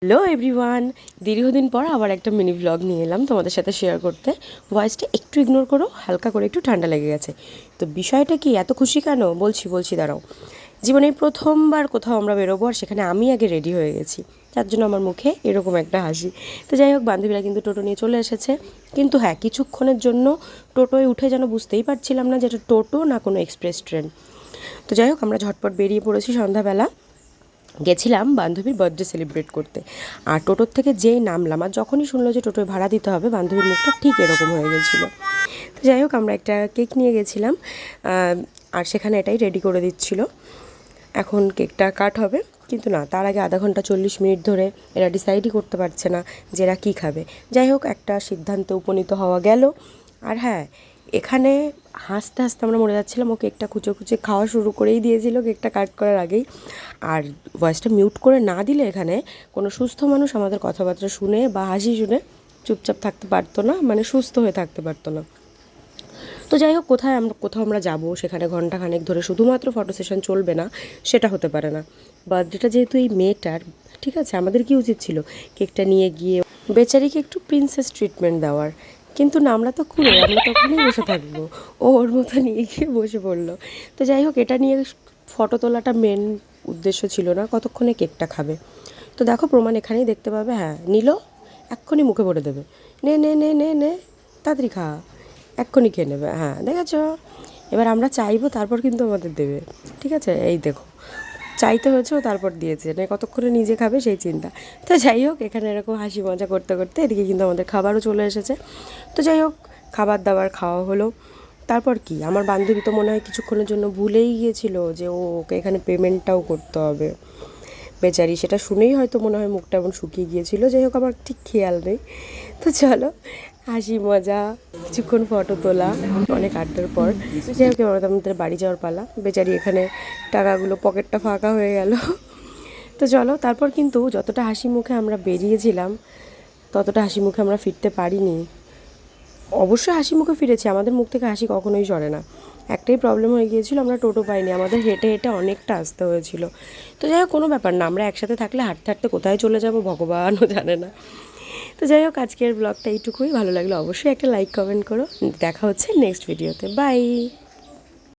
Hello everyone, দীর্ঘদিন পর আবার একটা মিনি ব্লগ নিয়ে এলাম তোমাদের সাথে শেয়ার করতে। ভয়েসটা একটু ইগনোর করো, হালকা করে একটু ঠান্ডা লেগে গেছে। তো বিষয়টা কি এত খুশি কেন বলছি দাঁড়াও। জীবনে প্রথমবার কোথাও আমরা বেরোবো, আর সেখানে আমি আগে রেডি হয়ে গেছি, তার জন্য আমার মুখে এরকম একটা হাসি। তো যাই হোক, বান্ধবীরা কিন্তু টোটো নিয়ে চলে এসেছে। কিন্তু হ্যাঁ, কিছুক্ষণের জন্য টোটোয় উঠে যেন বুঝতেই পারছিলাম না যে এটা টোটো না কোনো এক্সপ্রেস ট্রেন। তো যাই হোক, আমরা ঝটপট বেরিয়ে পড়েছি। সন্ধ্যাবেলা গেছিলাম বান্ধবীর বার্থডে সেলিব্রেট করতে। আর টোটোর থেকে যেই নামলাম, আর যখনই শুনলো যে টোটোয় ভাড়া দিতে হবে, বান্ধবীর মুখটা ঠিক এরকম হয়ে গেছিলো। তো যাই হোক, আমরা একটা কেক নিয়ে গেছিলাম, আর সেখানে এটাই রেডি করে দিচ্ছিল। এখন কেকটা কাট হবে, কিন্তু না, তার আগে আধা ঘন্টা 40 মিনিট ধরে এরা ডিসাইডই করতে পারছে না যে এরা কী খাবে। যাই হোক, একটা সিদ্ধান্তে উপনীত হওয়া গেল। আর হ্যাঁ, এখানে হাসতে হাসতে আমরা মরে যাচ্ছিলাম। ও কেকটা কুচে খাওয়া শুরু করেই দিয়েছিল কেকটা কাট করার আগেই। আর ভয়েসটা মিউট করে না দিলে এখানে কোনো সুস্থ মানুষ আমাদের কথাবার্তা শুনে বা হাসি শুনে চুপচাপ থাকতে পারতো না, মানে সুস্থ হয়ে থাকতে পারতো না। তো যাই হোক, কোথাও আমরা যাবো, সেখানে ঘন্টাখানেক ধরে শুধুমাত্র ফটো সেশন চলবে না, সেটা হতে পারে না। বার্থডেটা যেহেতু এই মেয়েটার, ঠিক আছে, আমাদের কি উচিত ছিল কেকটা নিয়ে গিয়ে বেচারিকে একটু প্রিন্সেস ট্রিটমেন্ট দেওয়ার। কিন্তু না, আমরা তো খুলে আমরা তখনই বসে থাকবো, ও ওর মতো নিয়ে গিয়ে বসে পড়লো। তো যাই হোক, এটা নিয়ে ফটো তোলাটা মেন উদ্দেশ্য ছিল না, কতক্ষণে কেকটা খাবে। তো দেখো, প্রমাণ এখানেই দেখতে পাবে। হ্যাঁ, নিল, এক্ষুনি মুখে ভরে দেবে। নে নে নে নে নে, তাড়াতাড়ি খা, এক্ষুনি খেয়ে নেবে। হ্যাঁ, দেখেছো? এবার আমরা চাইবো, তারপর কিন্তু আমাদের দেবে, ঠিক আছে? এই দেখো, চাইতে হয়েছেও তারপর দিয়েছে, মানে কতক্ষণে নিজে খাবে সেই চিন্তা। তো যাই হোক, এখানে এরকম হাসি মজা করতে করতে এদিকে কিন্তু আমাদের খাবারও চলে এসেছে। তো যাই হোক, খাবার দাবার খাওয়া হলো। তারপর কি, আমার বান্ধবী তো মনে হয় কিছুক্ষণের জন্য ভুলেই গিয়েছিল যে ওকে এখানে পেমেন্টটাও করতে হবে। বেচারি সেটা শুনেই হয়তো মনে হয় মুখটা এমন শুকিয়ে গিয়েছিল। যাই হোক, আমার ঠিক খেয়াল নেই। তো চলো, হাসি মজা, কিছুক্ষণ ফটো তোলা, অনেক আড্ডার পর যাই হোক, এবার আমাদের বাড়ি যাওয়ার পালা। বেচারি এখানে টাকাগুলো, পকেটটা ফাঁকা হয়ে গেল। তো চলো, তারপর কিন্তু যতটা হাসি মুখে আমরা বেরিয়েছিলাম, ততটা হাসি মুখে আমরা ফিরতে পারিনি। অবশ্যই হাসি মুখে ফিরেছি, আমাদের মুখ থেকে হাসি কখনোই সরে না। একটাই প্রবলেম হয়ে গিয়েছিল, আমরা টোটো পাইনি, আমাদের হেঁটে হেঁটে অনেকটা আসতে হয়েছিল। তো যাই হোক, কোনো ব্যাপার না, আমরা একসাথে থাকলে হাঁটতে হাঁটতে কোথায় চলে যাব ভগবানও জানে না। তো যাই হোক, আজকের ব্লগটা এইটুকুই। ভালো লাগলো অবশ্যই একটা লাইক কমেন্ট করো। দেখা হচ্ছে নেক্সট ভিডিওতে। বাই।